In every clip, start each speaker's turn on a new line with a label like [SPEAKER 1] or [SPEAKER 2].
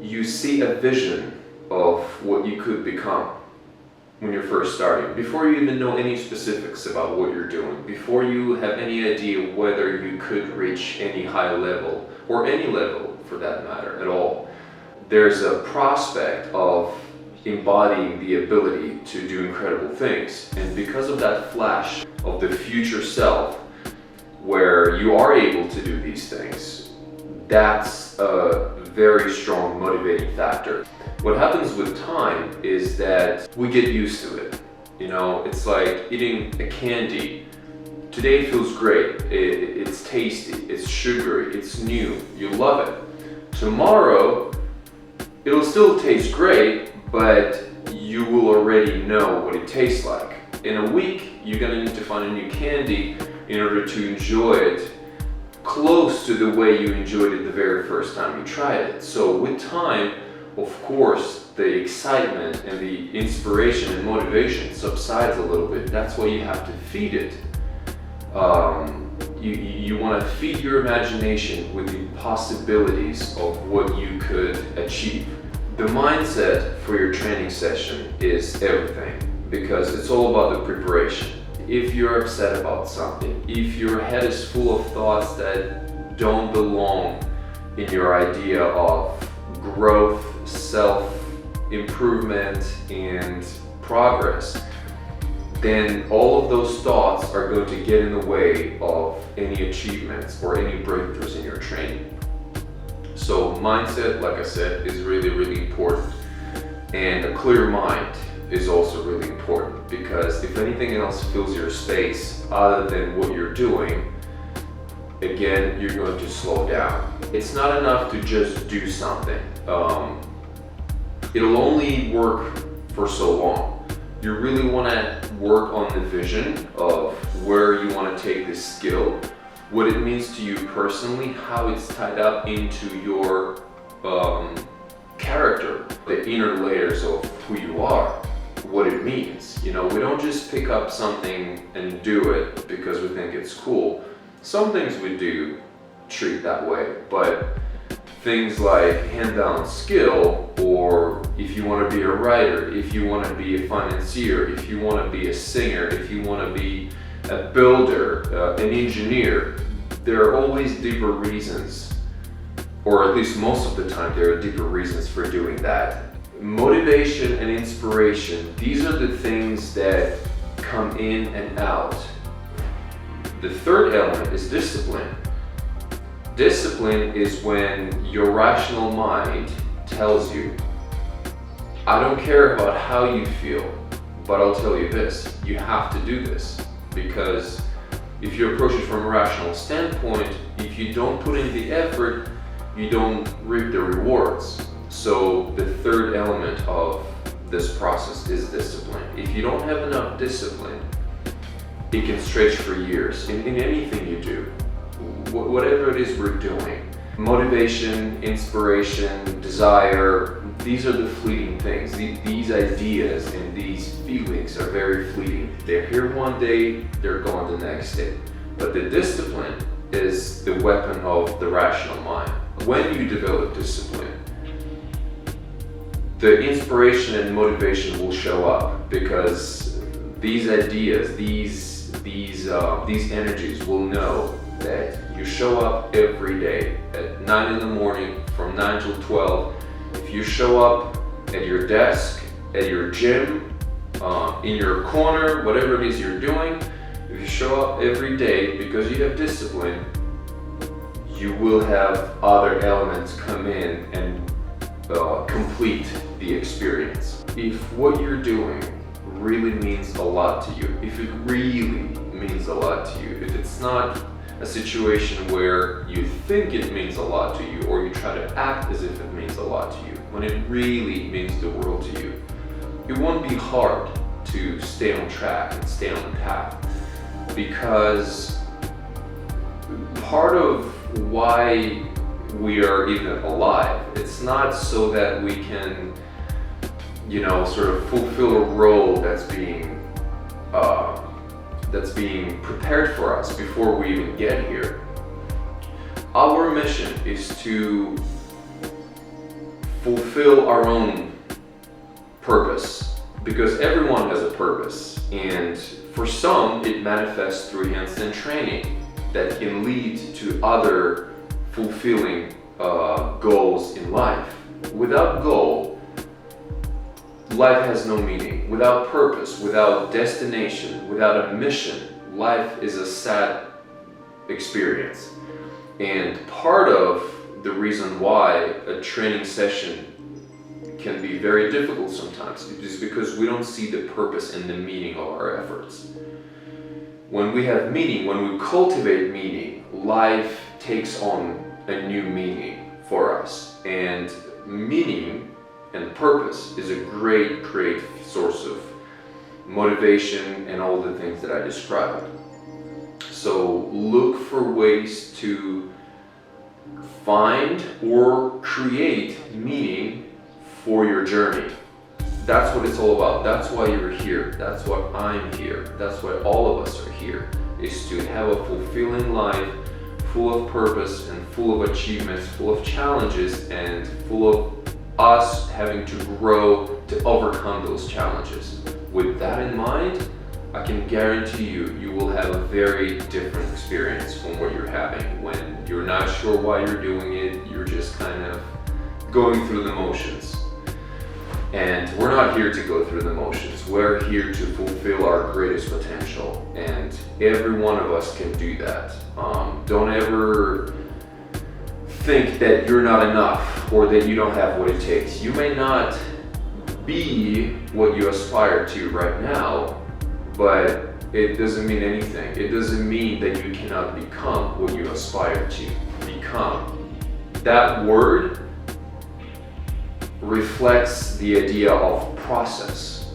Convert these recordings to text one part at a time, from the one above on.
[SPEAKER 1] You see a vision of what you could become when you're first starting, before you even know any specifics about what you're doing, before you have any idea whether you could reach any high level, or any level for that matter at all. There's a prospect of embodying the ability to do incredible things, and because of that flash of the future self, where you are able to do these things, that's a very strong motivating factor. What happens with time is that we get used to it. You know, it's like eating a candy. Today it feels great, it's tasty, it's sugary, it's new, you love it. Tomorrow, it'll still taste great, but you will already know what it tastes like. In a week, you're gonna need to find a new candy in order to enjoy it close to the way you enjoyed it the very first time you tried it. So with time, of course, the excitement and the inspiration and motivation subsides a little bit. That's why you have to feed it. You want to feed your imagination with the possibilities of what you could achieve. The mindset for your training session is everything, because it's all about the preparation. If you're upset about something, if your head is full of thoughts that don't belong in your idea of growth, self-improvement, and progress, then all of those thoughts are going to get in the way of any achievements or any breakthroughs in your training. So mindset, like I said, is really, really important. And a clear mind is also really important, because if anything else fills your space other than what you're doing, again, you're going to slow down. It's not enough to just do something. It'll only work for so long. You really want to work on the vision of where you want to take this skill, what it means to you personally, how it's tied up into your character, the inner layers of who you are, what it means. You know, we don't just pick up something and do it because we think it's cool. Some things we do treat that way, but things like hand-down skill, or if you want to be a writer, if you want to be a financier, if you want to be a singer, if you want to be a builder, an engineer, there are always deeper reasons, or at least most of the time there are deeper reasons for doing that. Motivation and inspiration, these are the things that come in and out. The third element is discipline. Discipline is when your rational mind tells you, I don't care about how you feel, but I'll tell you this, you have to do this. Because if you approach it from a rational standpoint, if you don't put in the effort, you don't reap the rewards. So the third element of this process is discipline. If you don't have enough discipline, it can stretch for years in anything you do, whatever it is we're doing. Motivation, inspiration, desire, these are the fleeting things. These ideas and these feelings are very fleeting. They're here one day, they're gone the next day. But the discipline is the weapon of the rational mind. When you develop discipline, the inspiration and motivation will show up, because these ideas, these energies will know that you show up every day at 9 in the morning from 9 till 12. If you show up at your desk, at your gym, in your corner, whatever it is you're doing, if you show up every day because you have discipline, you will have other elements come in and complete the experience. If what you're doing really means a lot to you, if it really means a lot to you, if it's not a situation where you think it means a lot to you, or you try to act as if it means a lot to you, when it really means the world to you, it won't be hard to stay on track and stay on the path. Because part of why we are even alive, it's not so that we can, you know, sort of fulfill a role that's being prepared for us before we even get here. Our mission is to fulfill our own purpose, because everyone has a purpose, and for some it manifests through handstand training that can lead to other fulfilling goals in life. Without goal, life has no meaning. Without purpose, without destination, without a mission, life is a sad experience. And part of the reason why a training session can be very difficult sometimes is because we don't see the purpose and the meaning of our efforts. When we have meaning, when we cultivate meaning, life takes on a new meaning for us. And meaning and purpose is a great source of motivation and all the things that I described. So look for ways to find or create meaning for your journey. That's what it's all about. That's why you're here. That's why I'm here. That's why all of us are here, is to have a fulfilling life, full of purpose and full of achievements, full of challenges, and full of us having to grow to overcome those challenges. With that in mind, I can guarantee you, you will have a very different experience from what you're having when you're not sure why you're doing it, you're just kind of going through the motions. And we're not here to go through the motions, we're here to fulfill our greatest potential, and every one of us can do that. Don't ever think that you're not enough or that you don't have what it takes. You may not be what you aspire to right now, but it doesn't mean anything. It doesn't mean that you cannot become what you aspire to become. That word reflects the idea of process,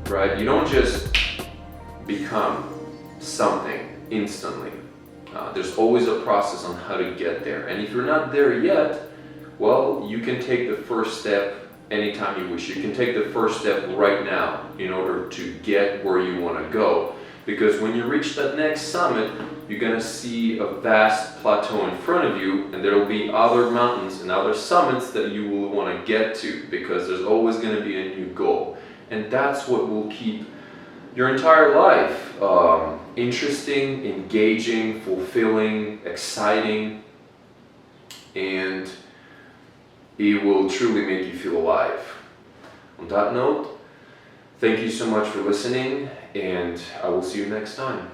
[SPEAKER 1] right? You don't just become something instantly. There's always a process on how to get there. And if you're not there yet, well, you can take the first step anytime you wish. You can take the first step right now in order to get where you want to go. Because when you reach that next summit, you're going to see a vast plateau in front of you, and there will be other mountains and other summits that you will want to get to, because there's always going to be a new goal. And that's what will keep your entire life interesting, engaging, fulfilling, exciting, and it will truly make you feel alive. On that note, thank you so much for listening, and I will see you next time.